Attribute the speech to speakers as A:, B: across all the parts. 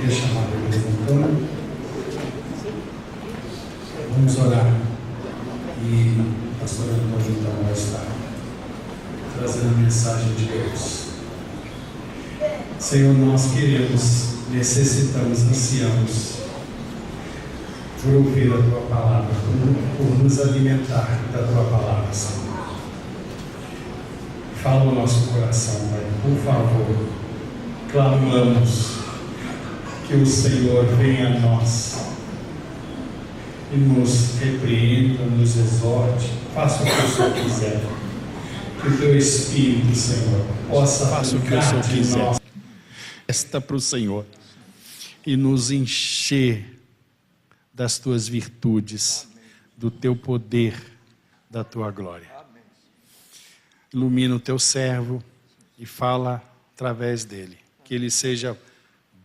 A: queria chamar a representante. Vamos orar. E a pastora Antônia então vai estar trazendo a mensagem de Deus. Senhor, nós queremos, necessitamos, ansiamos por ouvir a Tua Palavra, por nos alimentar da Tua Palavra, Senhor. Fala o nosso coração, Pai, por favor. Clamamos que o Senhor venha a nós e nos repreenda, nos exorte, faça o que o Senhor quiser. Que o Teu Espírito, Senhor, possa
B: faça o que o Senhor quiser. Esta para o Senhor e nos encher das Tuas virtudes, do Teu poder, da Tua glória. Ilumina o Teu servo e fala através dele. Que ele seja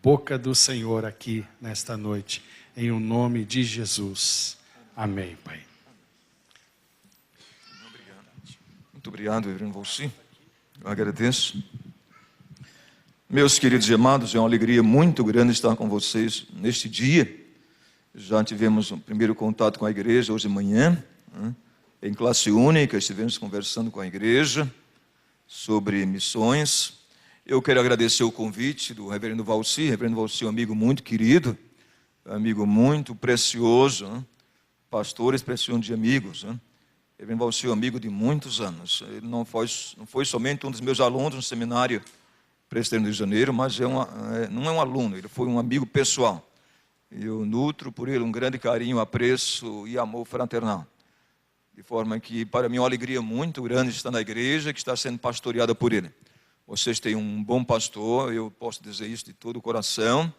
B: boca do Senhor aqui nesta noite, em o nome de Jesus. Amém, Pai.
C: Muito obrigado, reverendo Valci. Eu agradeço. Meus queridos e amados, é uma alegria muito grande estar com vocês neste dia. Já tivemos um primeiro contato com a igreja hoje de manhã, em classe única, estivemos conversando com a igreja sobre missões. Eu quero agradecer o convite do reverendo Valci. Reverendo Valci é um amigo muito querido, amigo muito precioso, pastor expressão de amigos. Reverendo Valci é um amigo de muitos anos. Ele não foi somente um dos meus alunos no seminário presbiteriano do Rio de Janeiro, mas não é um aluno, ele foi um amigo pessoal. Eu nutro por ele um grande carinho, apreço e amor fraternal. De forma que, para mim, é uma alegria muito grande estar na igreja que está sendo pastoreada por ele. Vocês têm um bom pastor, eu posso dizer isso de todo o coração,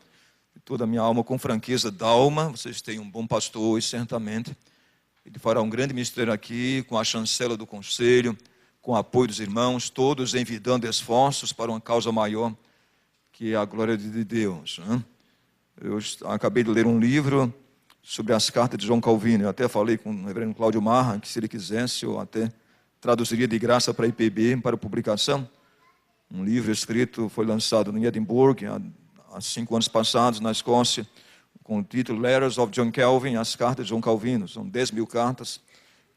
C: de toda a minha alma, com franqueza d'alma. Vocês têm um bom pastor e certamente ele fará um grande ministério aqui, com a chancela do conselho, com o apoio dos irmãos, todos envidando esforços para uma causa maior, que é a glória de Deus. Eu acabei de ler um livro sobre as cartas de João Calvino. Eu até falei com o reverendo Cláudio Marra, que se ele quisesse, eu até traduziria de graça para a IPB, para publicação. Um livro escrito, foi lançado em Edimburgo, há 5 anos passados, na Escócia, com o título Letters of John Calvin, as cartas de João Calvino. São 10.000 cartas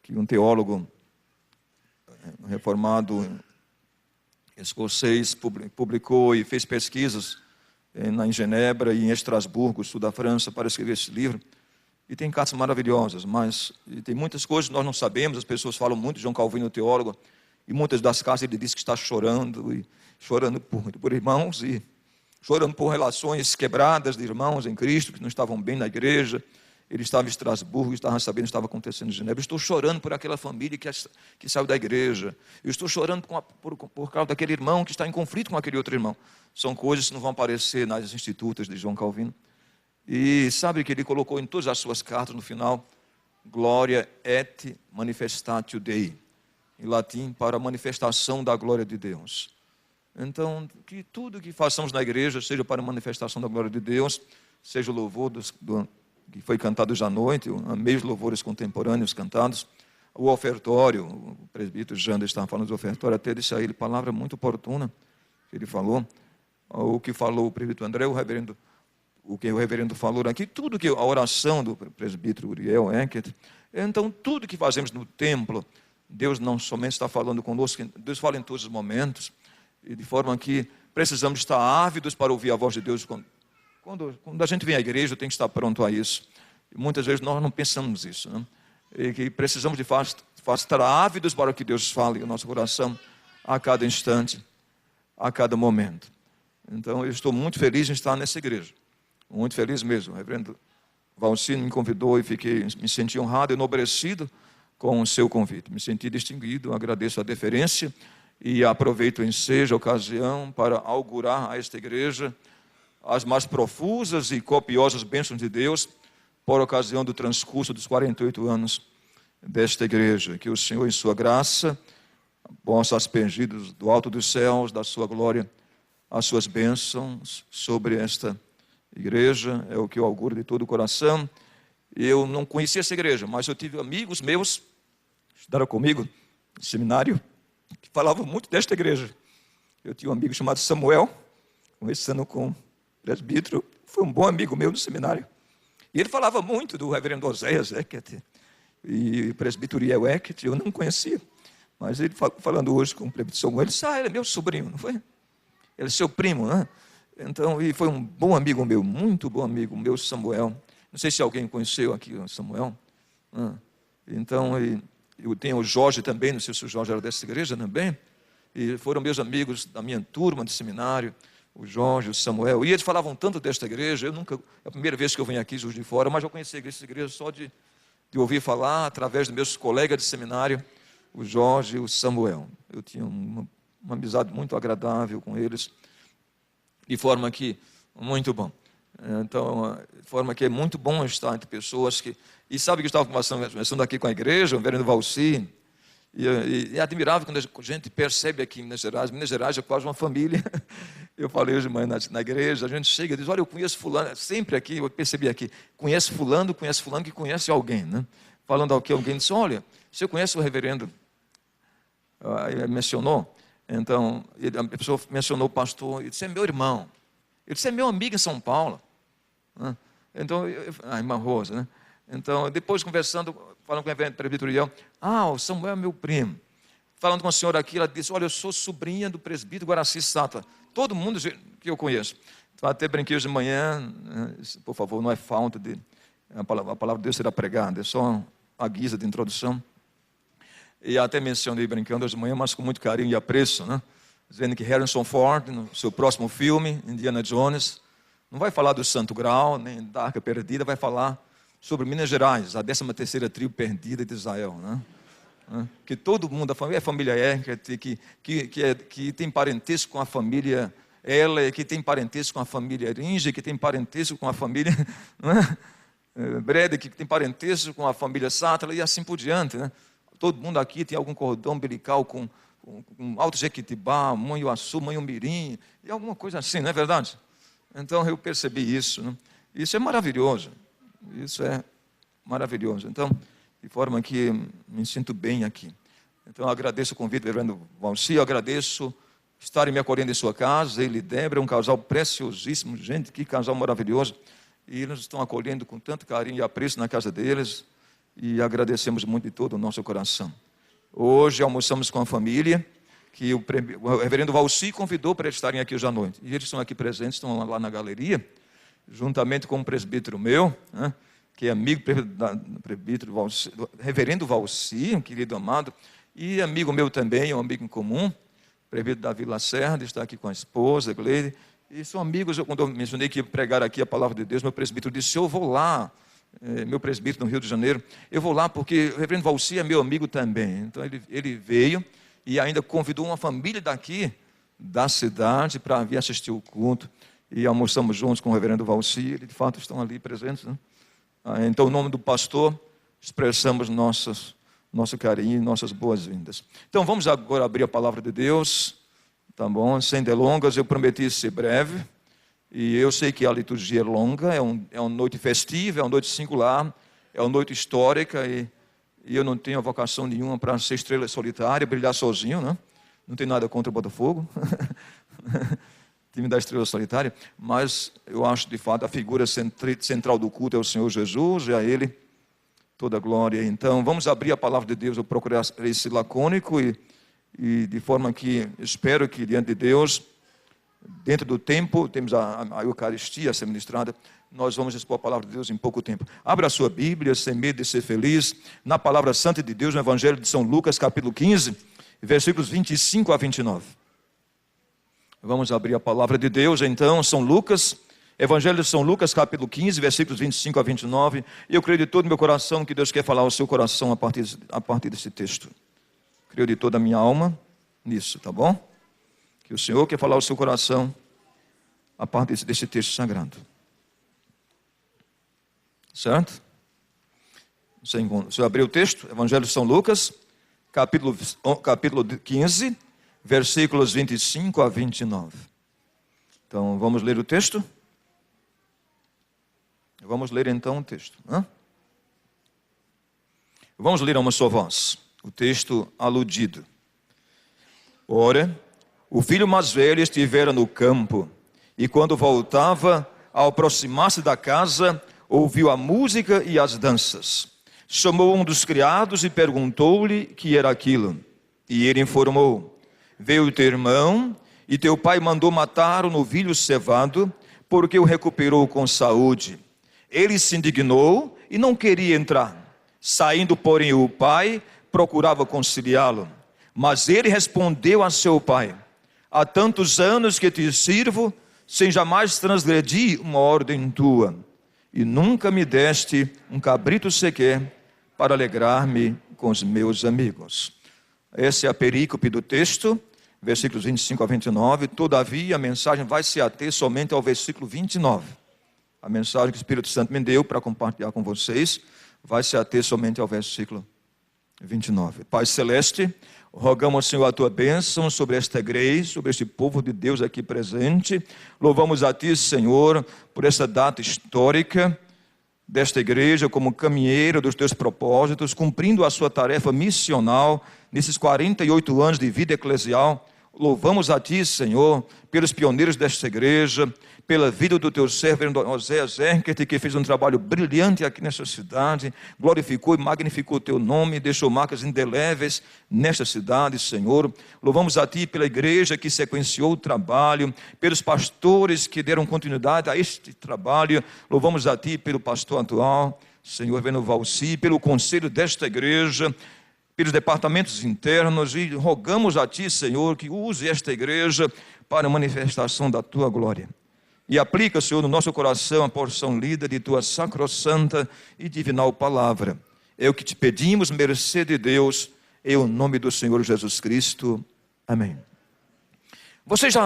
C: que um teólogo reformado escocês publicou e fez pesquisas em Genebra e em Estrasburgo, sul da França, para escrever esse livro. E tem cartas maravilhosas, mas tem muitas coisas que nós não sabemos. As pessoas falam muito de João Calvino, o teólogo, e muitas das cartas ele diz que está chorando, e chorando por irmãos, e chorando por relações quebradas de irmãos em Cristo, que não estavam bem na igreja. Ele estava em Estrasburgo, estava sabendo o que estava acontecendo em Genebra. Estou chorando por aquela família que saiu da igreja. Eu estou chorando por causa daquele irmão que está em conflito com aquele outro irmão. São coisas que não vão aparecer nas institutas de João Calvino. E sabe que ele colocou em todas as suas cartas, no final, Gloria et manifestatio Dei, em latim, para a manifestação da glória de Deus. Então, que tudo que façamos na igreja seja para a manifestação da glória de Deus, seja o louvor que foi cantado hoje à noite, amei os louvores contemporâneos cantados, o ofertório, o presbítero Jander estava falando do ofertório, até disse a ele, palavra muito oportuna, que ele falou, o que falou o presbítero André, o que o reverendo falou aqui, tudo que a oração do presbítero Uriel Eckert. Então, tudo que fazemos no templo, Deus não somente está falando conosco, Deus fala em todos os momentos, e de forma que precisamos estar ávidos para ouvir a voz de Deus. Quando a gente vem à igreja, tem que estar pronto a isso. E muitas vezes nós não pensamos isso, né? E que precisamos de fato estar ávidos para que Deus fale no nosso coração a cada instante, a cada momento. Então, eu estou muito feliz em estar nessa igreja. Muito feliz mesmo. O reverendo Valci me convidou e me senti honrado e enobrecido com o seu convite. Me senti distinguido, agradeço a deferência e aproveito em seja a ocasião para augurar a esta igreja as mais profusas e copiosas bênçãos de Deus por ocasião do transcurso dos 48 anos desta igreja. Que o Senhor, em sua graça, possa aspergir do alto dos céus, da sua glória, as suas bênçãos sobre esta igreja. É o que eu auguro de todo o coração. Eu não conhecia essa igreja, mas eu tive amigos meus, estudaram comigo no seminário, que falavam muito desta igreja. Eu tinha um amigo chamado Samuel, conversando com presbítero, foi um bom amigo meu no seminário. E ele falava muito do reverendo Oséias Eckert e o presbítero Uriel Eckert, eu não conhecia. Mas ele falando hoje com o presbítero Samuel, ele disse, ele é meu sobrinho, não foi? Ele é seu primo, né? Então, e foi um bom amigo meu, muito bom amigo meu, Samuel. Não sei se alguém conheceu aqui o Samuel. Então, eu tenho o Jorge também, não sei se o Jorge era dessa igreja também. E foram meus amigos da minha turma de seminário, o Jorge, o Samuel. E eles falavam tanto desta igreja, é a primeira vez que eu venho aqui, Juiz de Fora, mas eu conheci essa igreja só de ouvir falar, através dos meus colegas de seminário, o Jorge e o Samuel. Eu tinha uma amizade muito agradável com eles, de forma que, muito bom. Então, de forma que é muito bom estar entre pessoas que... E sabe que eu estava conversando aqui com a igreja, o reverendo Valci, e é admirável quando a gente percebe aqui em Minas Gerais é quase uma família. Eu falei hoje de manhã na igreja, a gente chega e diz, olha, eu conheço fulano, sempre aqui, eu percebi aqui, conhece fulano que conhece alguém, né? Falando aqui, alguém disse, olha, você conhece o reverendo? Ele mencionou, então, a pessoa mencionou o pastor, ele disse, é meu irmão. Ele disse, é meu amigo em São Paulo. Então, irmã Rosa, né? Então, depois conversando, falando com o reverendo presbítero Uriel, o Samuel é meu primo. Falando com a senhora aqui, ela disse, olha, eu sou sobrinha do presbítero Guaraci Sata. Todo mundo que eu conheço. Então, até brinquei hoje de manhã, por favor, não é falta de... A palavra de Deus será pregada, é só a guisa de introdução. E até mencionei brincando hoje de manhã, mas com muito carinho e apreço, né? Dizendo que Harrison Ford, no seu próximo filme, Indiana Jones, não vai falar do Santo Graal, nem da Arca Perdida, vai falar sobre Minas Gerais, a 13ª tribo perdida de Israel, né? Que todo mundo, a família Eckert, que tem parentesco com a família Ela, que tem parentesco com a família Ringe, que tem parentesco com a família Breda, que tem parentesco com a família Sattler, e assim por diante, né? Todo mundo aqui tem algum cordão umbilical com Alto Jequitibá, Manhuaçu, Manhumirim, e alguma coisa assim, não é verdade? Então eu percebi isso, né? Isso é maravilhoso. Isso é maravilhoso. Então, de forma que me sinto bem aqui. Então, eu agradeço o convite do reverendo Valci, eu agradeço estarem me acolhendo em sua casa. Ele e Débora, um casal preciosíssimo, gente, que casal maravilhoso. E eles estão acolhendo com tanto carinho e apreço na casa deles. E agradecemos muito de todo o nosso coração. Hoje almoçamos com a família, que o reverendo Valci convidou para estarem aqui hoje à noite. E eles estão aqui presentes, estão lá na galeria, juntamente com um presbítero meu, né, que é amigo do presbítero Valci, do reverendo Valci, um querido amado, e amigo meu também, um amigo em comum, o presbítero Davi Lacerda, está aqui com a esposa, Gleide, e são amigos. Quando eu mencionei que ia pregar aqui a palavra de Deus, meu presbítero disse, eu vou lá, meu presbítero no Rio de Janeiro, eu vou lá porque o reverendo Valci é meu amigo também. Então ele veio e ainda convidou uma família daqui, da cidade, para vir assistir o culto. E almoçamos juntos com o reverendo Valci, eles de fato estão ali presentes, né? Então, em nome do pastor, expressamos nosso carinho e nossas boas-vindas. Então, vamos agora abrir a palavra de Deus, tá bom? Sem delongas, eu prometi ser breve, e eu sei que a liturgia é longa, é uma noite festiva, é uma noite singular, é uma noite histórica, e eu não tenho vocação nenhuma para ser estrela solitária, brilhar sozinho, né? Não tenho nada contra o Botafogo, time da estrela solitária, mas eu acho, de fato, a figura central do culto é o Senhor Jesus, e a Ele toda a glória. Então, vamos abrir a palavra de Deus, eu procurei ser lacônico, e de forma que espero que, diante de Deus, dentro do tempo, temos a Eucaristia a ser ministrada, nós vamos expor a palavra de Deus em pouco tempo. Abra a sua Bíblia, sem medo de ser feliz, na palavra santa de Deus, no Evangelho de São Lucas, capítulo 15, versículos 25 a 29. Vamos abrir a palavra de Deus, então, São Lucas, Evangelho de São Lucas, capítulo 15, versículos 25 a 29. E eu creio de todo o meu coração que Deus quer falar ao seu coração a partir desse texto. Creio de toda a minha alma nisso, tá bom? Que o Senhor quer falar ao seu coração a partir desse texto sagrado. Certo? Você abriu o texto, Evangelho de São Lucas, capítulo 15, versículos 25 a 29. Então, vamos ler o texto? Vamos ler então o texto. Vamos ler a uma só voz, o texto aludido. Ora, o filho mais velho estivera no campo, E quando voltava, ao aproximar-se da casa, ouviu a música e as danças. Chamou um dos criados e perguntou-lhe que era aquilo. E ele informou: veio teu irmão, e teu pai mandou matar o novilho cevado, porque o recuperou com saúde. Ele se indignou e não queria entrar. Saindo, porém, o pai procurava conciliá-lo. Mas ele respondeu a seu pai: há tantos anos que te sirvo, sem jamais transgredir uma ordem tua, e nunca me deste um cabrito sequer para alegrar-me com os meus amigos. Essa é a perícope do texto, versículos 25 a 29. Todavia, a mensagem vai se ater somente ao versículo 29. A mensagem que o Espírito Santo me deu para compartilhar com vocês vai se ater somente ao versículo 29. Pai Celeste, rogamos, Senhor, a tua bênção sobre esta igreja, sobre este povo de Deus aqui presente. Louvamos a ti, Senhor, por essa data histórica desta igreja como caminheira dos teus propósitos, cumprindo a sua tarefa missional nesses 48 anos de vida eclesial. Louvamos a ti, Senhor, pelos pioneiros desta igreja, pela vida do teu servo Oséias Erkert, que fez um trabalho brilhante aqui nessa cidade, glorificou e magnificou o teu nome, deixou marcas indeléveis nesta cidade, Senhor. Louvamos a ti pela igreja que sequenciou o trabalho, pelos pastores que deram continuidade a este trabalho. Louvamos a ti pelo pastor atual, Senhor Reverendo Valci, pelo conselho desta igreja, pelos departamentos internos, e rogamos a ti, Senhor, que use esta igreja para a manifestação da tua glória. E aplica, Senhor, no nosso coração a porção lida de tua sacrossanta e divinal palavra. É o que te pedimos, mercê de Deus, em nome do Senhor Jesus Cristo. Amém. Vocês já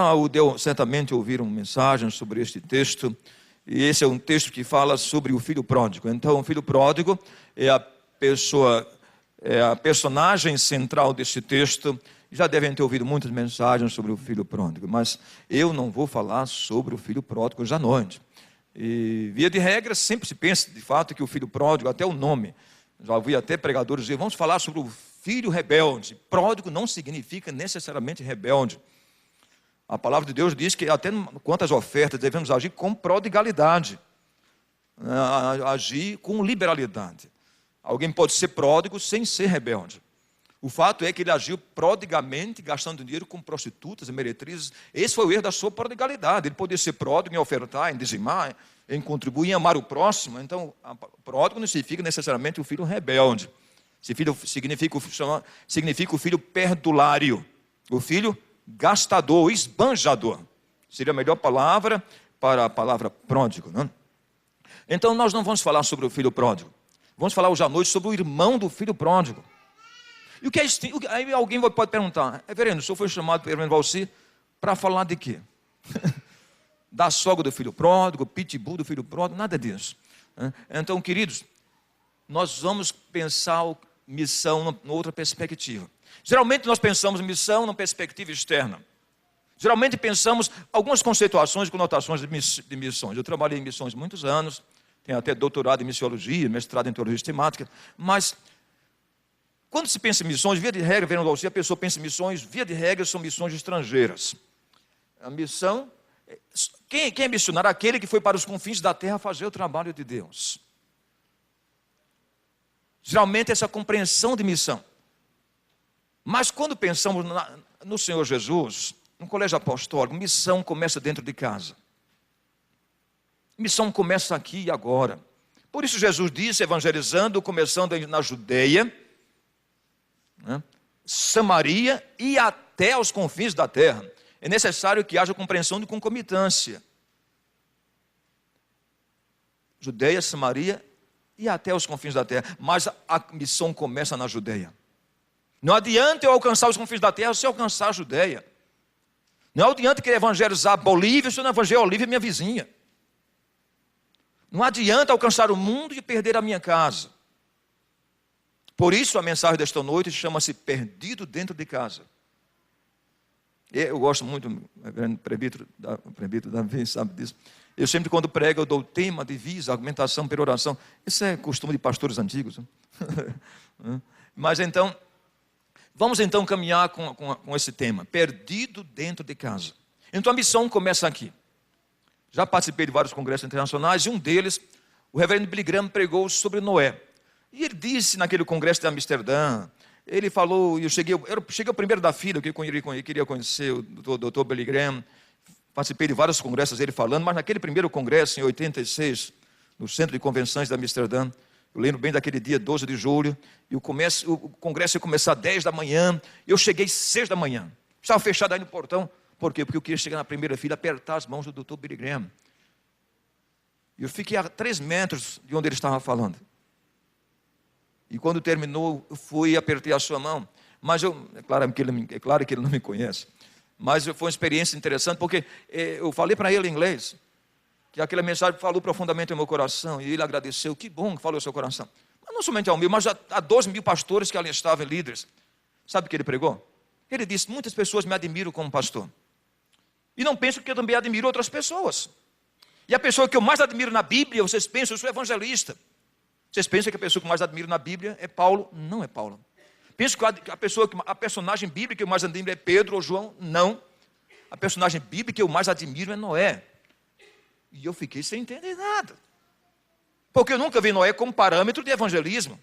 C: certamente ouviram mensagem sobre este texto, e esse é um texto que fala sobre o filho pródigo. Então, o filho pródigo é a personagem central deste texto. Já devem ter ouvido muitas mensagens sobre o filho pródigo, mas eu não vou falar sobre o filho pródigo hoje à noite. E, via de regra, sempre se pensa, de fato, que o filho pródigo, até o nome, já ouvi até pregadores dizer, vamos falar sobre o filho rebelde. Pródigo não significa necessariamente rebelde. A palavra de Deus diz que até quanto às ofertas devemos agir com prodigalidade, agir com liberalidade. Alguém pode ser pródigo sem ser rebelde. O fato é que ele agiu prodigamente, gastando dinheiro com prostitutas e meretrizes. Esse foi o erro da sua prodigalidade. Ele podia ser pródigo em ofertar, em dizimar, em contribuir, em amar o próximo. Então, pródigo não significa necessariamente o filho rebelde. Significa o filho perdulário, o filho gastador, esbanjador. Seria a melhor palavra para a palavra pródigo, não? Então, nós não vamos falar sobre o filho pródigo. Vamos falar hoje à noite sobre o irmão do filho pródigo. E o que é isso? Aí alguém pode perguntar: reverendo, o senhor foi chamado pelo reverendo Valci para falar de quê? Da sogra do filho pródigo, pitbull do filho pródigo, nada disso. Então, queridos, nós vamos pensar missão numa outra perspectiva. Geralmente nós pensamos missão numa perspectiva externa. Geralmente pensamos algumas conceituações e conotações de missões. Eu trabalhei em missões muitos anos, tenho até doutorado em missiologia, mestrado em teologia sistemática, mas quando se pensa em missões, via de regra, vendo você, a pessoa pensa em missões, via de regra, são missões estrangeiras. A missão, quem é missionário? Aquele que foi para os confins da terra fazer o trabalho de Deus. Geralmente essa compreensão de missão. Mas quando pensamos no Senhor Jesus, no colégio apostólico, missão começa dentro de casa. Missão começa aqui e agora. Por isso Jesus disse, evangelizando, começando na Judeia, Samaria e até aos confins da terra. É necessário que haja compreensão de concomitância. Judeia, Samaria e até os confins da terra. Mas a missão começa na Judeia. Não adianta eu alcançar os confins da terra se eu alcançar a Judeia. Não adianta querer evangelizar a Bolívia se eu não evangelizar a Bolívia, minha vizinha. Não adianta alcançar o mundo e perder a minha casa. Por isso a mensagem desta noite chama-se Perdido Dentro de Casa. Eu gosto muito, o presbítero Davi sabe disso. Eu sempre quando prego eu dou tema, divisa, argumentação, peroração. Isso é costume de pastores antigos. Mas então, vamos então caminhar com esse tema. Perdido dentro de casa. Então a missão começa aqui. Já participei de vários congressos internacionais e um deles, o reverendo Billy Graham pregou sobre Noé. E ele disse naquele congresso de Amsterdã, ele falou, eu cheguei ao primeiro da fila, que eu queria conhecer o Dr. Billy Graham. Participei de vários congressos ele falando, mas naquele primeiro congresso, em 86, no Centro de Convenções de Amsterdã, eu lembro bem daquele dia, 12 de julho, e o congresso ia começar às 10 da manhã, eu cheguei às 6 da manhã. Estava fechado aí no portão. Por quê? Porque eu queria chegar na primeira fila, apertar as mãos do Dr. Billy Graham. E eu fiquei a 3 metros de onde ele estava falando. E quando terminou, eu fui e apertei a sua mão. Mas é claro que ele não me conhece. Mas foi uma experiência interessante, porque eu falei para ele em inglês, que aquela mensagem falou profundamente ao meu coração, e ele agradeceu. Que bom que falou ao seu coração. Mas não somente ao meu, mas a 12 mil pastores que ali estavam, líderes. Sabe o que ele pregou? Ele disse, muitas pessoas me admiram como pastor. E não penso que eu também admiro outras pessoas. E a pessoa que eu mais admiro na Bíblia, vocês pensam, eu sou evangelista. Vocês pensam que a pessoa que eu mais admiro na Bíblia é Paulo? Não é Paulo. Penso que a personagem bíblica que eu mais admiro é Pedro ou João? Não. A personagem bíblica que eu mais admiro é Noé. E eu fiquei sem entender nada. Porque eu nunca vi Noé como parâmetro de evangelismo.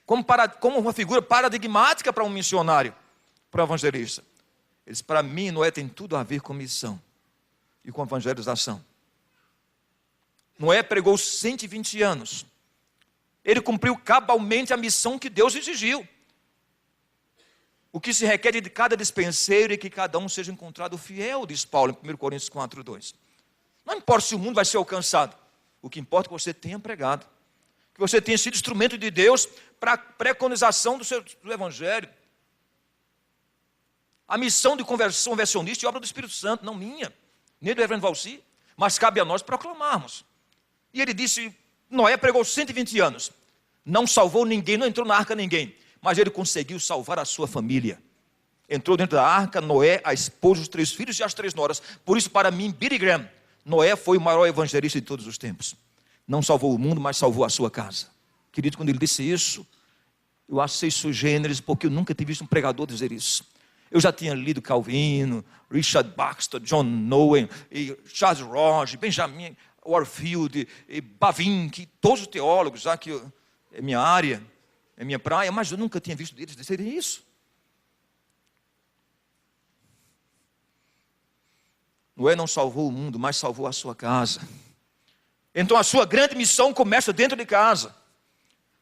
C: Como uma figura paradigmática para um missionário, para um evangelista. Ele disse, para mim, Noé tem tudo a ver com missão e com evangelização. Noé pregou 120 anos. Ele cumpriu cabalmente a missão que Deus exigiu. O que se requer de cada dispenseiro é que cada um seja encontrado fiel, diz Paulo em 1 Coríntios 4:2. Não importa se o mundo vai ser alcançado. O que importa é que você tenha pregado. Que você tenha sido instrumento de Deus para a preconização do Evangelho. A missão de conversão versionista é obra do Espírito Santo, não minha, nem do reverendo Valci, mas cabe a nós proclamarmos. E ele disse, Noé pregou 120 anos, não salvou ninguém, não entrou na arca ninguém, mas ele conseguiu salvar a sua família. Entrou dentro da arca Noé, a esposa, os 3 filhos e as 3 noras. Por isso, para mim, Billy Graham, Noé foi o maior evangelista de todos os tempos. Não salvou o mundo, mas salvou a sua casa. Querido, quando ele disse isso, eu achei sui generis, porque eu nunca tinha visto um pregador dizer isso. Eu já tinha lido Calvino, Richard Baxter, John Owen, e Charles Roger, Benjamin Warfield, e Bavinck, todos os teólogos, já que é minha área, é minha praia, mas eu nunca tinha visto eles dizerem isso. Noé não salvou o mundo, mas salvou a sua casa. Então a sua grande missão começa dentro de casa.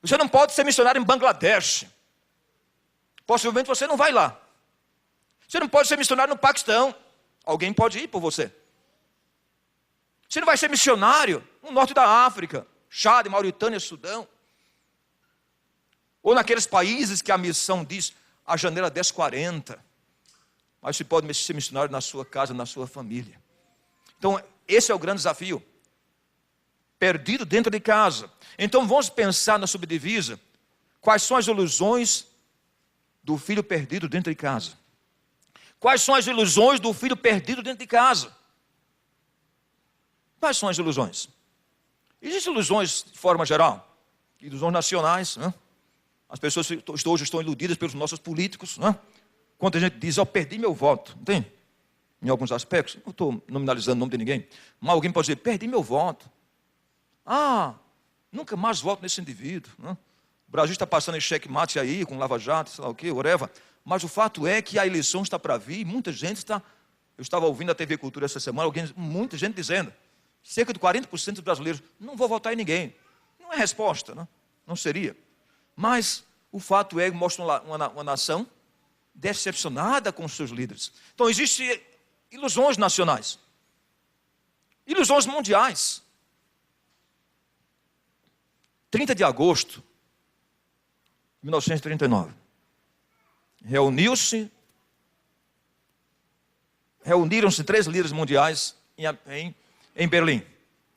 C: Você não pode ser missionário em Bangladesh. Possivelmente você não vai lá. Você não pode ser missionário no Paquistão. Alguém pode ir por você. Você não vai ser missionário no norte da África, Chad, Mauritânia, Sudão. Ou naqueles países que a missão diz a janela 1040. Mas você pode ser missionário na sua casa, na sua família. Então, esse é o grande desafio. Perdido dentro de casa. Então, vamos pensar na subdivisa. Quais são as ilusões do filho perdido dentro de casa? Quais são as ilusões do filho perdido dentro de casa? Quais são as ilusões? Existem ilusões de forma geral. Ilusões nacionais. Né? As pessoas hoje estão iludidas pelos nossos políticos. Né? Quanta gente diz, eu perdi meu voto. Não tem? Em alguns aspectos. Não estou nominalizando o nome de ninguém. Mas alguém pode dizer, perdi meu voto. Ah, nunca mais voto nesse indivíduo. Né? O Brasil está passando em xeque-mate aí, com lava-jato, sei lá o quê, whatever. Mas o fato é que a eleição está para vir, muita gente está... Eu estava ouvindo a TV Cultura essa semana, muita gente dizendo, cerca de 40% dos brasileiros, não vou votar em ninguém. Não é resposta, né? Não seria. Mas o fato é que mostra uma nação decepcionada com os seus líderes. Então existem ilusões nacionais, ilusões mundiais. 30 de agosto de 1939, reuniram-se 3 líderes mundiais em Berlim.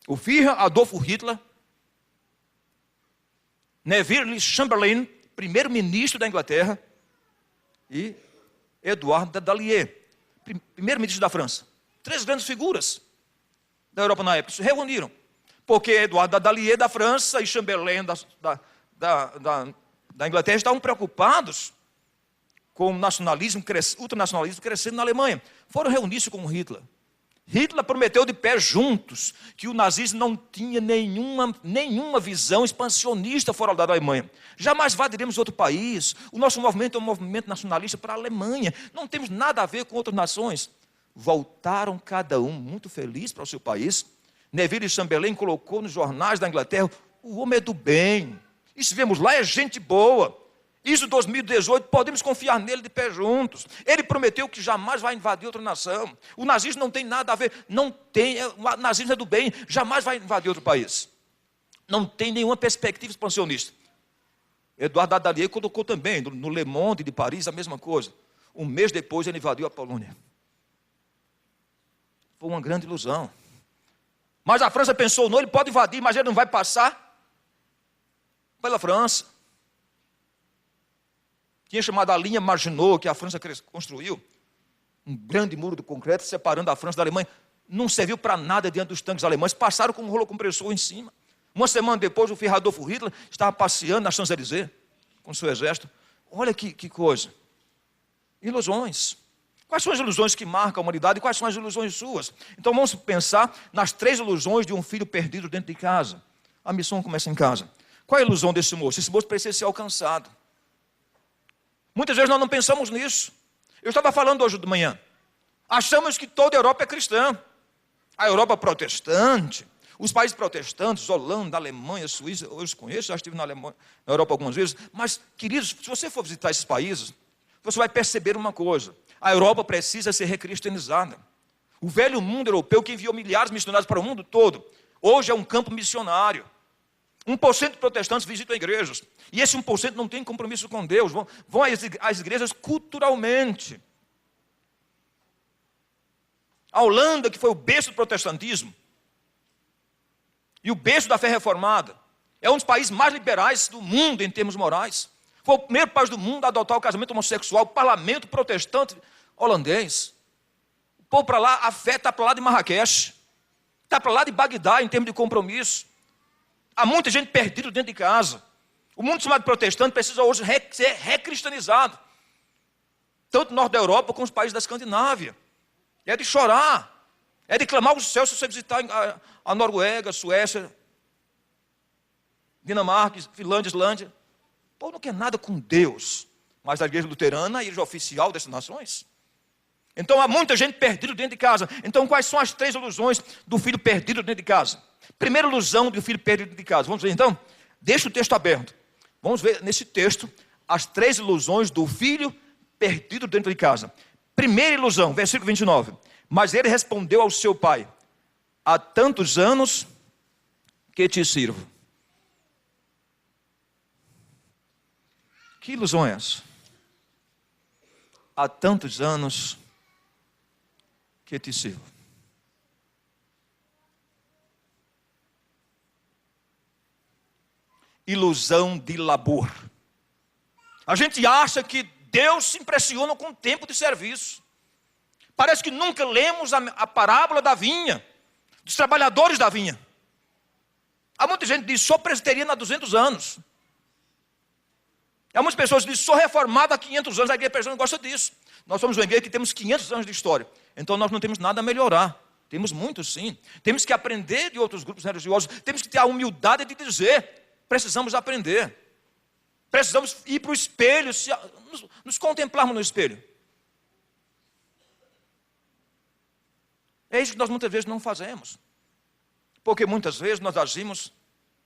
C: O Führer Adolf Hitler, Neville Chamberlain, primeiro-ministro da Inglaterra, e Edouard Daladier, primeiro-ministro da França. 3 grandes figuras da Europa na época se reuniram. Porque Edouard Daladier da França e Chamberlain da Inglaterra estavam preocupados com o nacionalismo, ultranacionalismo crescendo na Alemanha. Foram reunir-se com Hitler. Hitler prometeu de pé juntos que o nazismo não tinha nenhuma visão expansionista fora da Alemanha. Jamais invadiremos outro país. O nosso movimento é um movimento nacionalista para a Alemanha. Não temos nada a ver com outras nações. Voltaram cada um muito feliz para o seu país. Neville Chamberlain colocou nos jornais da Inglaterra: o homem é do bem. Isso vemos lá, é gente boa. Isso, 2018, podemos confiar nele de pé juntos. Ele prometeu que jamais vai invadir outra nação. O nazismo não tem nada a ver, o nazismo é do bem, jamais vai invadir outro país. Não tem nenhuma perspectiva expansionista. Eduardo Dadalier colocou também, no Le Monde de Paris, a mesma coisa. Um mês depois ele invadiu a Polônia. Foi uma grande ilusão. Mas a França pensou, não, ele pode invadir, mas ele não vai passar pela França. Tinha chamado a linha Maginot, que a França construiu, um grande muro de concreto separando a França da Alemanha. Não serviu para nada diante dos tanques alemães, passaram com um rolo compressor em cima. Uma semana depois, o Adolf Hitler estava passeando na Champs-Élysées com seu exército. Olha que coisa. Ilusões. Quais são as ilusões que marcam a humanidade e quais são as ilusões suas? Então vamos pensar nas 3 ilusões de um filho perdido dentro de casa. A missão começa em casa. Qual é a ilusão desse moço? Esse moço precisa ser alcançado. Muitas vezes nós não pensamos nisso. Eu estava falando hoje de manhã. Achamos que toda a Europa é cristã. A Europa protestante, os países protestantes, Holanda, Alemanha, Suíça, eu os conheço, já estive na Europa algumas vezes. Mas, queridos, se você for visitar esses países, você vai perceber uma coisa. A Europa precisa ser recristianizada. O velho mundo europeu, que enviou milhares de missionários para o mundo todo, hoje é um campo missionário. 1% de protestantes visitam igrejas. E esse 1% não tem compromisso com Deus. Vão às igrejas culturalmente. A Holanda, que foi o berço do protestantismo, e o berço da fé reformada, é um dos países mais liberais do mundo em termos morais. Foi o primeiro país do mundo a adotar o casamento homossexual, o parlamento protestante holandês. O povo para lá, a fé está para lá de Marrakech, está para lá de Bagdá em termos de compromisso. Há muita gente perdida dentro de casa. O mundo chamado protestante precisa hoje ser recristianizado. Tanto no norte da Europa como os países da Escandinávia. É de chorar. É de clamar aos céus se você visitar a Noruega, a Suécia, Dinamarca, Finlândia, Islândia. O povo não quer nada com Deus. Mas a igreja luterana é a igreja oficial dessas nações. Então há muita gente perdida dentro de casa. Então quais são as 3 ilusões do filho perdido dentro de casa? Primeira ilusão do filho perdido dentro de casa. Vamos ver então? Deixa o texto aberto. Vamos ver nesse texto as 3 ilusões do filho perdido dentro de casa. Primeira ilusão, versículo 29. Mas ele respondeu ao seu pai: há tantos anos que te sirvo. Que ilusão é essa? Há tantos anos que te sirvo. Ilusão de labor. A gente acha que Deus se impressiona com o tempo de serviço. Parece que nunca lemos a parábola da vinha, dos trabalhadores da vinha. Há muita gente que diz, sou presbiteriano há 200 anos. Há muitas pessoas que dizem, sou reformado há 500 anos. A igreja presbiteriana gosta disso. Nós somos uma igreja que temos 500 anos de história. Então nós não temos nada a melhorar. Temos muito sim. Temos que aprender de outros grupos religiosos. Temos que ter a humildade de dizer, precisamos aprender. Precisamos ir para o espelho, nos contemplarmos no espelho. É isso que nós muitas vezes não fazemos. Porque muitas vezes nós agimos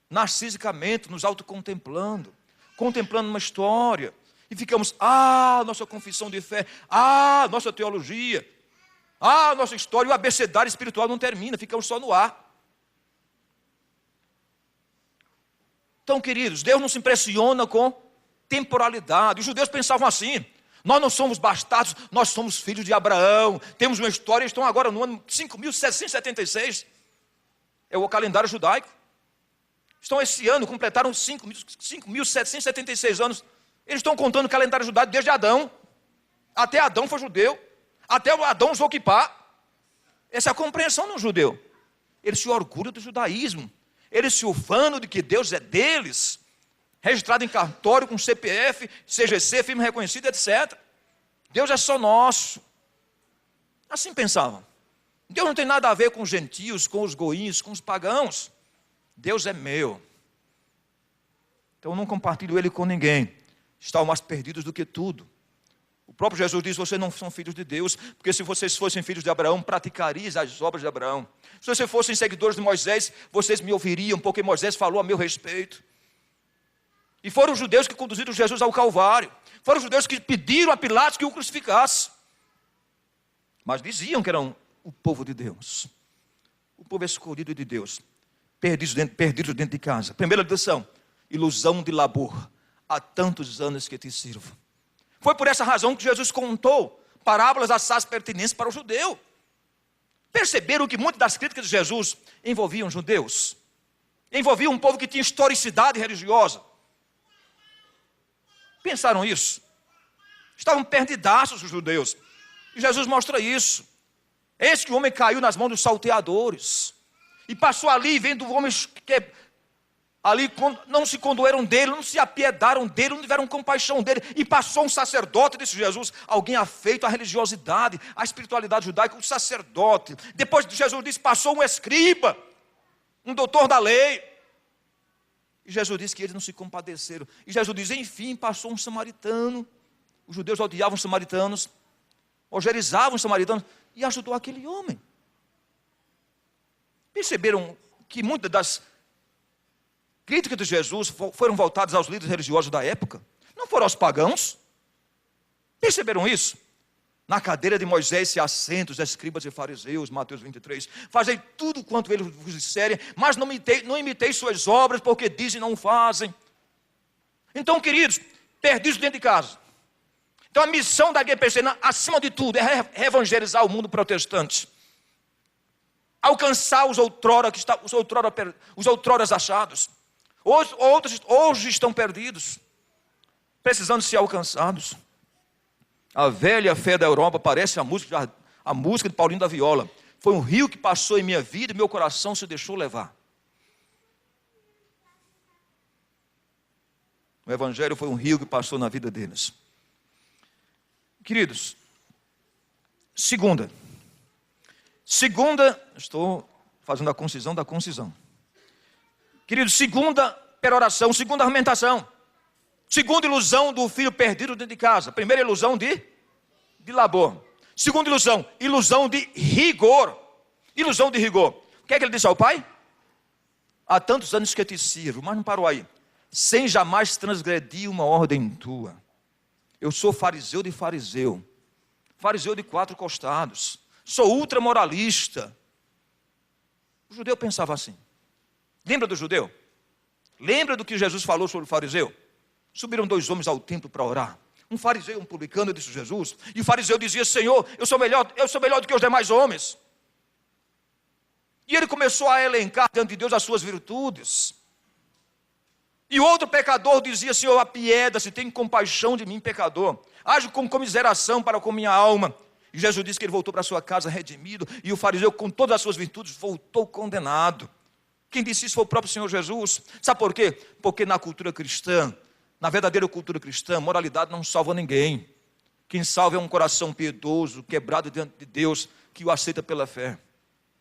C: narcisicamente, nos autocontemplando, contemplando uma história. E ficamos, nossa confissão de fé, nossa teologia, nossa história, o abecedário espiritual não termina, ficamos só no ar. Então, queridos, Deus não se impressiona com temporalidade. Os judeus pensavam assim, nós não somos bastardos, nós somos filhos de Abraão, temos uma história, estão agora no ano 5.776, é o calendário judaico. Estão esse ano, completaram 5.776 anos, eles estão contando o calendário judaico desde Adão, até Adão foi judeu, até Adão usou kippá. Essa é a compreensão no judeu. Eles se orgulham do judaísmo, eles se ufanam de que Deus é deles, registrado em cartório com CPF, CGC, firma reconhecida, etc. Deus é só nosso. Assim pensavam. Deus não tem nada a ver com os gentios, com os goinhos, com os pagãos. Deus é meu. Então eu não compartilho ele com ninguém. Estão mais perdidos do que tudo. O próprio Jesus diz: vocês não são filhos de Deus, porque se vocês fossem filhos de Abraão, praticariam as obras de Abraão. Se vocês fossem seguidores de Moisés, vocês me ouviriam, porque Moisés falou a meu respeito. E foram os judeus que conduziram Jesus ao Calvário. Foram os judeus que pediram a Pilatos que o crucificasse. Mas diziam que eram o povo de Deus. O povo escolhido de Deus. Perdidos dentro de casa. Primeira lição: ilusão de labor. Há tantos anos que te sirvo. Foi por essa razão que Jesus contou parábolas assaz pertinentes para o judeu. Perceberam que muitas das críticas de Jesus envolviam judeus. Envolviam um povo que tinha historicidade religiosa. Pensaram isso? Estavam perdidaços os judeus. E Jesus mostra isso. Eis que o homem caiu nas mãos dos salteadores. E passou ali vendo homens que ali não se condoeram dele, não se apiedaram dele, não tiveram compaixão dele. E passou um sacerdote, disse Jesus, alguém afeito à religiosidade, à espiritualidade judaica, um sacerdote. Depois Jesus disse, passou um escriba, um doutor da lei. E Jesus disse que eles não se compadeceram. E Jesus diz, enfim, passou um samaritano. Os judeus odiavam os samaritanos, ojerizavam os samaritanos, e ajudou aquele homem. Perceberam que muitas das críticas de Jesus foram voltadas aos líderes religiosos da época? Não foram aos pagãos? Perceberam isso? Na cadeira de Moisés se assentam os escribas e fariseus, Mateus 23. Fazei tudo quanto eles vos disserem, mas não imitei suas obras, porque dizem e não fazem. Então, queridos, perdidos dentro de casa. Então a missão da GPC, acima de tudo, é evangelizar o mundo protestante. Alcançar os outrora achados. Outros hoje estão perdidos, precisando ser alcançados. A velha fé da Europa parece a música de Paulinho da Viola. Foi um rio que passou em minha vida e meu coração se deixou levar. O Evangelho foi um rio que passou na vida deles. Queridos, segunda, estou fazendo a concisão da concisão. Queridos, segunda peroração, segunda argumentação. Segunda ilusão do filho perdido dentro de casa. Primeira ilusão de labor. Segunda ilusão de rigor. Ilusão de rigor. O que é que ele disse ao pai? Há tantos anos que eu te sirvo, mas não parou aí. Sem jamais transgredir uma ordem tua. Eu sou fariseu de fariseu. Fariseu de 4 costados. Sou ultramoralista. O judeu pensava assim. Lembra do judeu? Lembra do que Jesus falou sobre o fariseu? Subiram 2 homens ao templo para orar. Um fariseu e um publicano, disse Jesus. E o fariseu dizia, Senhor, eu sou melhor do que os demais homens. E ele começou a elencar diante de Deus as suas virtudes. E outro pecador dizia, Senhor, apieda-se, tem compaixão de mim, pecador. Age com comiseração para com minha alma. E Jesus disse que ele voltou para sua casa redimido. E o fariseu, com todas as suas virtudes, voltou condenado. Quem disse isso foi o próprio Senhor Jesus. Sabe por quê? Porque na cultura cristã, na verdadeira cultura cristã, moralidade não salva ninguém. Quem salva é um coração piedoso, quebrado diante de Deus, que o aceita pela fé.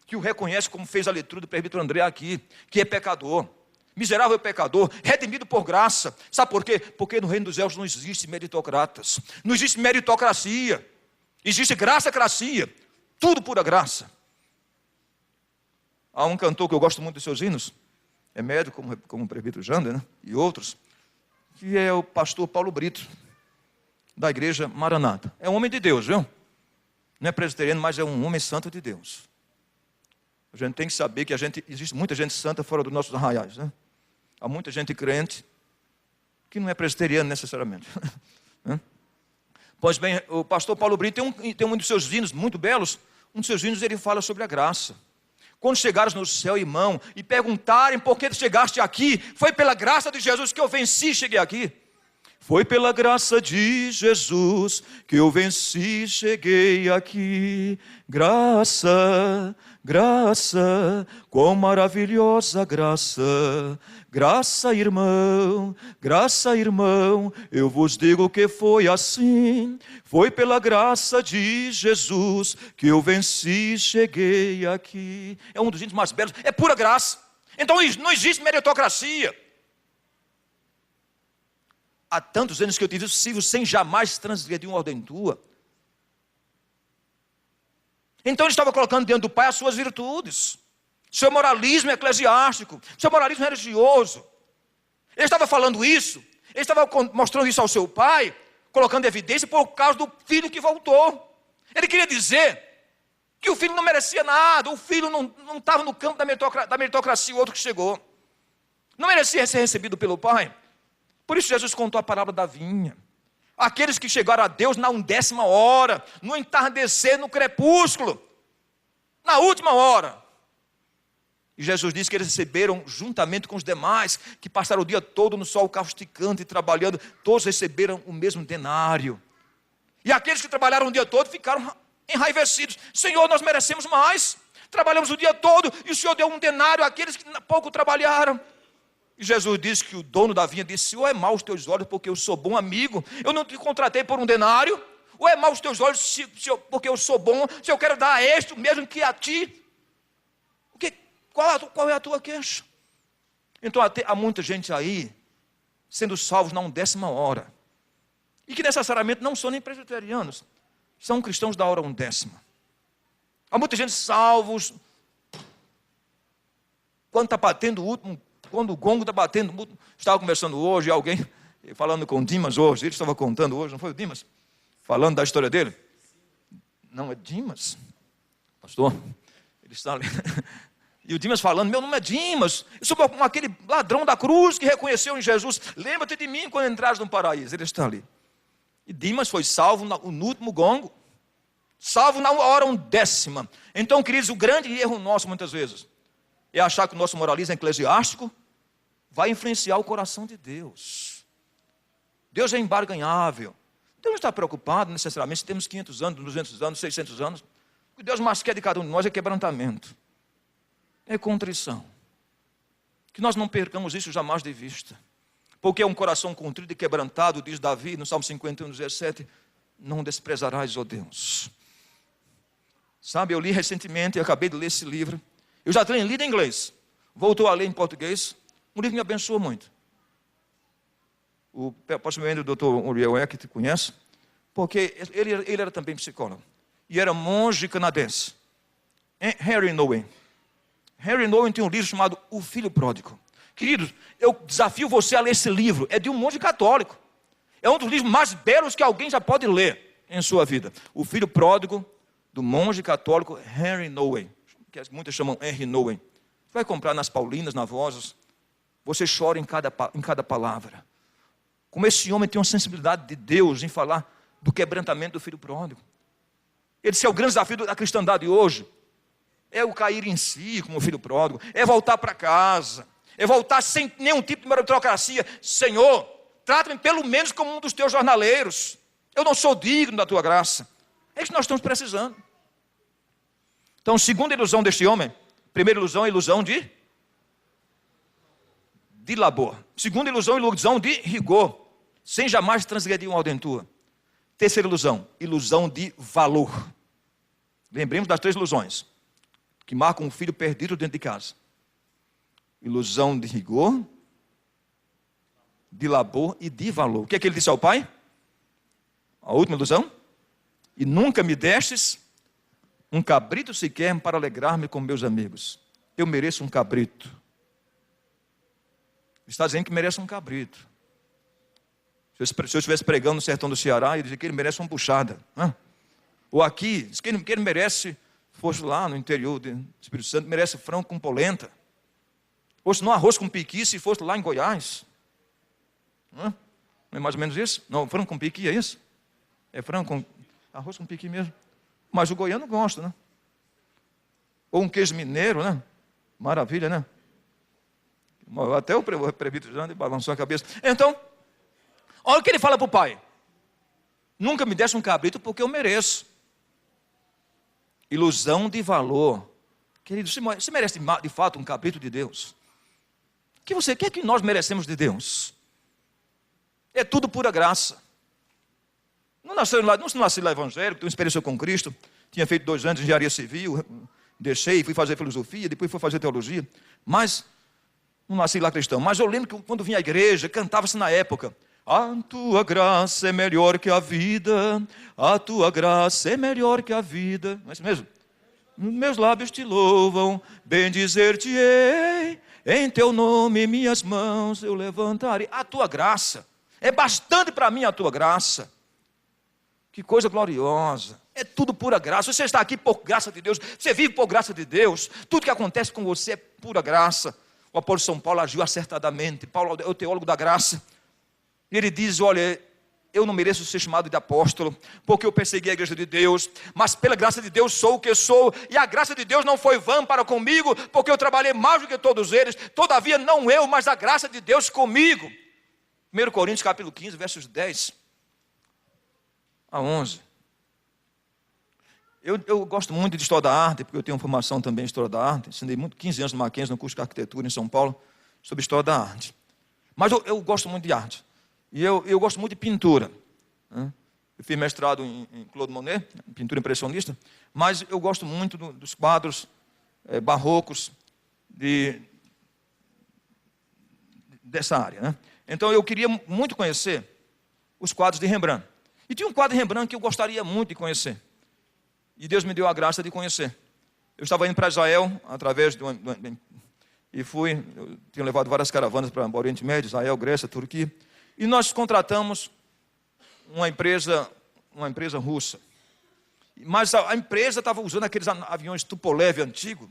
C: Que o reconhece, como fez a leitura do presbítero André aqui, que é pecador. Miserável pecador, redimido por graça. Sabe por quê? Porque no reino dos céus não existe meritocratas. Não existe meritocracia. Existe graça-cracia. Tudo pura graça. Há um cantor que eu gosto muito dos seus hinos. É médico, como o presbítero Jander, né? E outros. Que é o pastor Paulo Brito, da igreja Maranata. É um homem de Deus, viu? Não é presbiteriano, mas é um homem santo de Deus. A gente tem que saber que existe muita gente santa fora dos nossos arraiais, né? Há muita gente crente que não é presbiteriano necessariamente. Pois bem, o pastor Paulo Brito tem um dos seus hinos muito belos. Um dos seus hinos ele fala sobre a graça. Quando chegares no céu, irmão, e perguntarem por que chegaste aqui, foi pela graça de Jesus que eu venci e cheguei aqui. Foi pela graça de Jesus que eu venci e cheguei aqui. Graça, Graça, quão maravilhosa graça, graça, irmão, eu vos digo que foi assim, foi pela graça de Jesus que eu venci e cheguei aqui. É um dos hinos mais belos, é pura graça. Então não existe meritocracia. Há tantos anos que eu tive possível sem jamais transgredir uma ordem tua. Então ele estava colocando dentro do Pai as suas virtudes, seu moralismo eclesiástico, seu moralismo religioso. Ele estava falando isso, ele estava mostrando isso ao seu Pai, colocando evidência por causa do filho que voltou. Ele queria dizer que o filho não merecia nada, o filho não estava no campo da meritocracia, o outro que chegou. Não merecia ser recebido pelo Pai. Por isso Jesus contou a parábola da vinha. Aqueles que chegaram a Deus na 10ª hora, no entardecer, no crepúsculo, na última hora. E Jesus disse que eles receberam, juntamente com os demais, que passaram o dia todo no sol causticante e trabalhando, todos receberam o mesmo denário. E aqueles que trabalharam o dia todo ficaram enraivecidos. Senhor, nós merecemos mais. Trabalhamos o dia todo e o Senhor deu um denário àqueles que pouco trabalharam. E Jesus disse que o dono da vinha disse: ou é mau os teus olhos porque eu sou bom amigo, eu não te contratei por um denário, ou é mau os teus olhos porque eu sou bom, se eu quero dar a este mesmo que a ti. Qual é a tua queixa? Então há muita gente aí sendo salvos na 10ª hora, e que necessariamente não são nem presbiterianos, são cristãos da hora 10ª. Há muita gente salvos quando está batendo o último, quando o gongo está batendo. Estava conversando hoje, alguém falando com o Dimas hoje, ele estava contando hoje, não foi o Dimas? Falando da história dele. Não é Dimas, pastor, ele está ali. E o Dimas falando: meu nome é Dimas, eu sou aquele ladrão da cruz que reconheceu em Jesus, lembra-te de mim quando entrares no paraíso. Ele está ali. E Dimas foi salvo no último gongo, salvo na hora 10ª. Então, queridos, o grande erro nosso muitas vezes é achar que o nosso moralismo eclesiástico vai influenciar o coração de Deus. Deus é imbarganhável. Deus não está preocupado necessariamente se temos 500 anos, 200 anos, 600 anos. O que Deus mais quer de cada um de nós é quebrantamento, é contrição. Que nós não percamos isso jamais de vista. Porque é um coração contrito e quebrantado, diz Davi no Salmo 51, 17, não desprezarás, ó Deus. Sabe, eu li recentemente, acabei de ler esse livro. Eu já tinha lido em inglês, voltou a ler em português, um livro que me abençoou muito. O pastor Dr. Uriel Eck, que te conhece, porque ele era também psicólogo, e era monge canadense. Henry Nouwen. Henry Nouwen tem um livro chamado O Filho Pródigo. Queridos, eu desafio você a ler esse livro, é de um monge católico. É um dos livros mais belos que alguém já pode ler em sua vida. O Filho Pródigo, do monge católico Henry Nouwen, que muitas chamam Henry Nouwen. Você vai comprar nas Paulinas, na Vozes, você chora em cada palavra. Como esse homem tem uma sensibilidade de Deus em falar do quebrantamento do filho pródigo. Ele disse: é o grande desafio da cristandade hoje. É o cair em si como filho pródigo, é voltar para casa, é voltar sem nenhum tipo de meritocracia. Senhor, trata-me pelo menos como um dos teus jornaleiros. Eu não sou digno da tua graça. É isso que nós estamos precisando. Então, segunda ilusão deste homem, primeira ilusão é a ilusão de labor. Segunda ilusão de rigor, sem jamais transgredir uma ordem tua. Terceira ilusão de valor. Lembremos das 3 ilusões que marcam um filho perdido dentro de casa. Ilusão de rigor, de labor e de valor. O que é que ele disse ao pai? A última ilusão: e nunca me destes um cabrito sequer para alegrar-me com meus amigos. Eu mereço um cabrito. Ele está dizendo que merece um cabrito. Se eu estivesse pregando no sertão do Ceará, ele dizia que ele merece uma buchada. Ou aqui, diz que ele merece, fosse lá no interior do Espírito Santo, merece frango com polenta. Fosse no arroz com piqui, se fosse lá em Goiás. Não é mais ou menos isso? Não, frango com piqui é isso? É frango com arroz com piqui mesmo. Mas o goiano gosta, né? Ou um queijo mineiro, né? Maravilha, né? Até o prefeito já balançou a cabeça. Então, olha o que ele fala para o pai: nunca me desse um cabrito porque eu mereço. Ilusão de valor, Querido, você merece de fato um cabrito de Deus. O que é que nós merecemos de Deus? É tudo pura graça. Não nasci lá evangélico, tenho experiência com Cristo. Tinha feito 2 anos de engenharia civil, deixei, fui fazer filosofia, depois fui fazer teologia. Mas não nasci lá cristão. Mas eu lembro que quando vinha à igreja, cantava-se na época: a tua graça é melhor que a vida, a tua graça é melhor que a vida. Não é isso mesmo? Meus lábios te louvam, bendizer-te-ei, em teu nome minhas mãos eu levantarei. A tua graça, é bastante para mim a tua graça. Que coisa gloriosa, é tudo pura graça. Você está aqui por graça de Deus, você vive por graça de Deus, tudo que acontece com você é pura graça. O apóstolo São Paulo agiu acertadamente. Paulo é o teólogo da graça. Ele diz: olha, eu não mereço ser chamado de apóstolo, porque eu persegui a igreja de Deus, mas pela graça de Deus sou o que sou, e a graça de Deus não foi vã para comigo, porque eu trabalhei mais do que todos eles, todavia não eu, mas a graça de Deus comigo. 1 Coríntios capítulo 15, versos 10 a 11. Eu gosto muito de história da arte, porque eu tenho formação também em história da arte. Ensinei 15 anos no Mackenzie, no curso de arquitetura em São Paulo, sobre história da arte. Mas eu gosto muito de arte. E eu gosto muito de pintura. Eu fiz mestrado em Claude Monet, em pintura impressionista. Mas eu gosto muito dos quadros barrocos dessa área, né? Então eu queria muito conhecer os quadros de Rembrandt. E tinha um quadro de Rembrandt que eu gostaria muito de conhecer. E Deus me deu a graça de conhecer. Eu estava indo para Israel, através e fui, eu tinha levado várias caravanas para o Oriente Médio, Israel, Grécia, Turquia. E nós contratamos uma empresa russa. Mas a empresa estava usando aqueles aviões Tupolev antigos,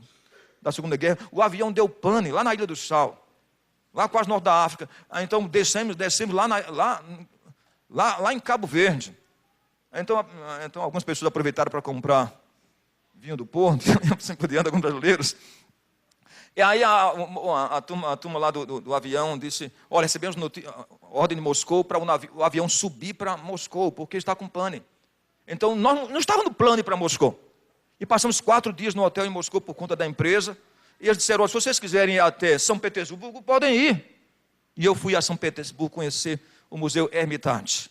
C: da Segunda Guerra. O avião deu pane lá na Ilha do Sal, lá quase norte da África. Então descemos lá em Cabo Verde. Então algumas pessoas aproveitaram para comprar vinho do Porto, assim por diante, alguns brasileiros. E aí a turma lá do avião disse: olha, recebemos ordem de Moscou para o avião subir para Moscou, porque está com pane. Então nós não estávamos no plano para Moscou. E passamos 4 dias no hotel em Moscou por conta da empresa. E eles disseram: se vocês quiserem ir até São Petersburgo, podem ir. E eu fui a São Petersburgo conhecer o Museu Hermitage.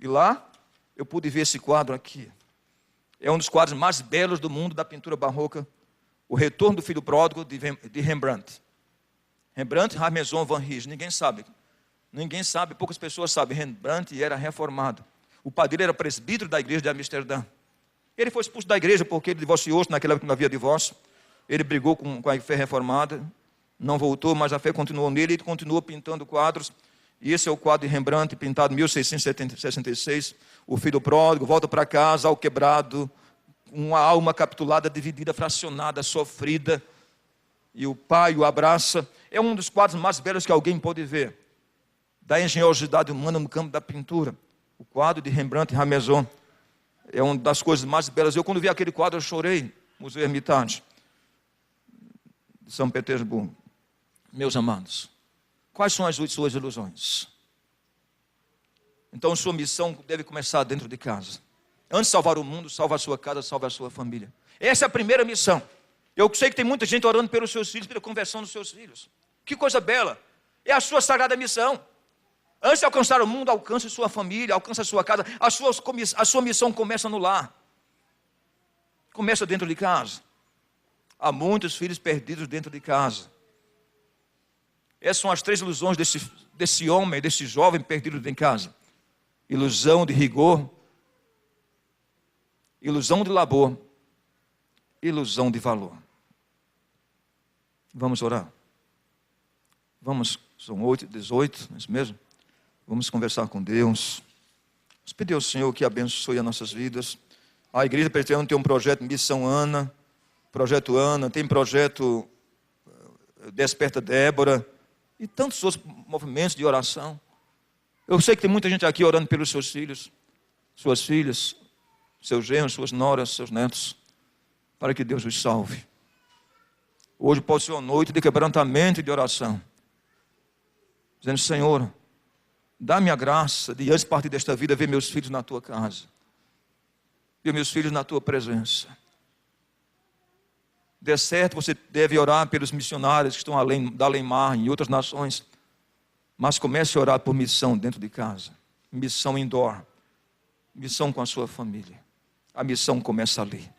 C: E lá eu pude ver esse quadro aqui. É um dos quadros mais belos do mundo da pintura barroca. O Retorno do Filho Pródigo, de Rembrandt. Rembrandt, Maison van Ries. Ninguém sabe, poucas pessoas sabem. Rembrandt era reformado. O pai dele era presbítero da igreja de Amsterdã. Ele foi expulso da igreja porque ele divorciou-se, naquela época não havia divórcio. Ele brigou com a fé reformada, não voltou, mas a fé continuou nele, e continuou pintando quadros. E esse é o quadro de Rembrandt, pintado em 1666. O filho pródigo volta para casa, ao quebrado, uma alma capitulada, dividida, fracionada, sofrida. E o pai o abraça. É um dos quadros mais belos que alguém pode ver, da engenhosidade humana no campo da pintura. O quadro de Rembrandt e Maison é uma das coisas mais belas. Eu, quando vi aquele quadro, eu chorei. Museu Hermitage de São Petersburgo. Meus amados, quais são as suas ilusões? Então, sua missão deve começar dentro de casa. Antes de salvar o mundo, salva a sua casa, salva a sua família. Essa é a primeira missão. Eu sei que tem muita gente orando pelos seus filhos, pela conversão dos seus filhos. Que coisa bela. É a sua sagrada missão. Antes de alcançar o mundo, alcance sua família, alcance a sua casa. A sua missão começa no lar. Começa dentro de casa. Há muitos filhos perdidos dentro de casa. Essas são as 3 ilusões desse homem, desse jovem perdido dentro de casa. Ilusão de rigor, ilusão de labor, ilusão de valor. Vamos orar? Vamos, são 8h18, não é isso mesmo? Vamos conversar com Deus. Vamos pedir ao Senhor que abençoe as nossas vidas. A igreja presbiteriana tem um projeto Missão Ana, projeto Ana, tem projeto Desperta Débora, e tantos outros movimentos de oração. Eu sei que tem muita gente aqui orando pelos seus filhos, suas filhas, seus genros, suas noras, seus netos, para que Deus os salve. Hoje pode ser uma noite de quebrantamento e de oração, dizendo: Senhor, dá-me a graça de, antes de partir desta vida, ver meus filhos na tua casa, ver meus filhos na tua presença. der certo, você deve orar pelos missionários que estão além da Além-Mar, em outras nações. Mas comece a orar por missão dentro de casa. Missão indoor. Missão com a sua família. A missão começa ali.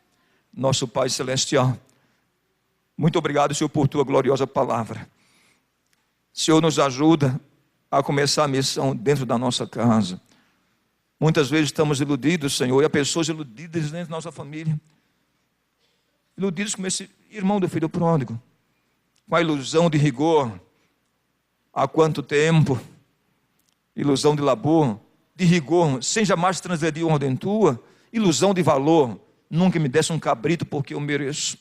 C: Nosso Pai Celestial, muito obrigado, Senhor, por Tua gloriosa palavra. Senhor, nos ajuda a começar a missão dentro da nossa casa. Muitas vezes estamos iludidos, Senhor, e há pessoas iludidas dentro da nossa família. Iludidos como esse irmão do filho pródigo, com a ilusão de rigor. Há quanto tempo? Ilusão de labor, de rigor, sem jamais transgredir ordem tua. Ilusão de valor, nunca me desse um cabrito porque eu mereço.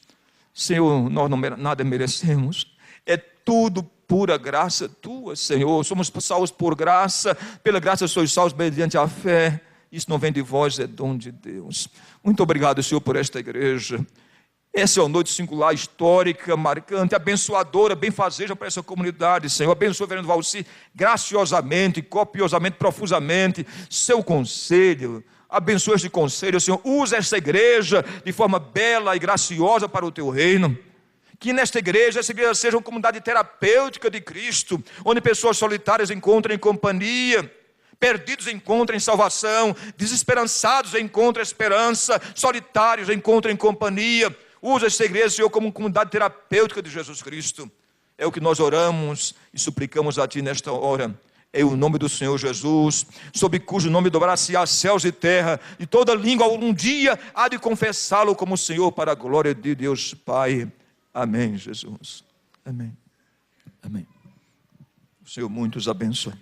C: Senhor, nós nada merecemos. É tudo pura graça tua, Senhor. Somos salvos por graça. Pela graça sois salvos mediante a fé. Isso não vem de vós, é dom de Deus. Muito obrigado, Senhor, por esta igreja. Essa é uma noite singular, histórica, marcante, abençoadora, benfazeja para essa comunidade, Senhor. Abençoa o reverendo Valci graciosamente, copiosamente, profusamente, seu conselho. Abençoa este conselho, Senhor. Usa esta igreja de forma bela e graciosa para o teu reino. Que nesta igreja, essa igreja seja uma comunidade terapêutica de Cristo, onde pessoas solitárias encontrem companhia, perdidos encontrem salvação, desesperançados encontrem esperança, solitários encontrem companhia. Usa esta igreja, Senhor, como comunidade terapêutica de Jesus Cristo. É o que nós oramos e suplicamos a Ti nesta hora. Em o nome do Senhor Jesus, sob cujo nome dobrar-se-á céus e terra, e toda língua um dia há de confessá-lo como Senhor, para a glória de Deus Pai. Amém, Jesus. Amém. Amém. O Senhor muito os abençoe.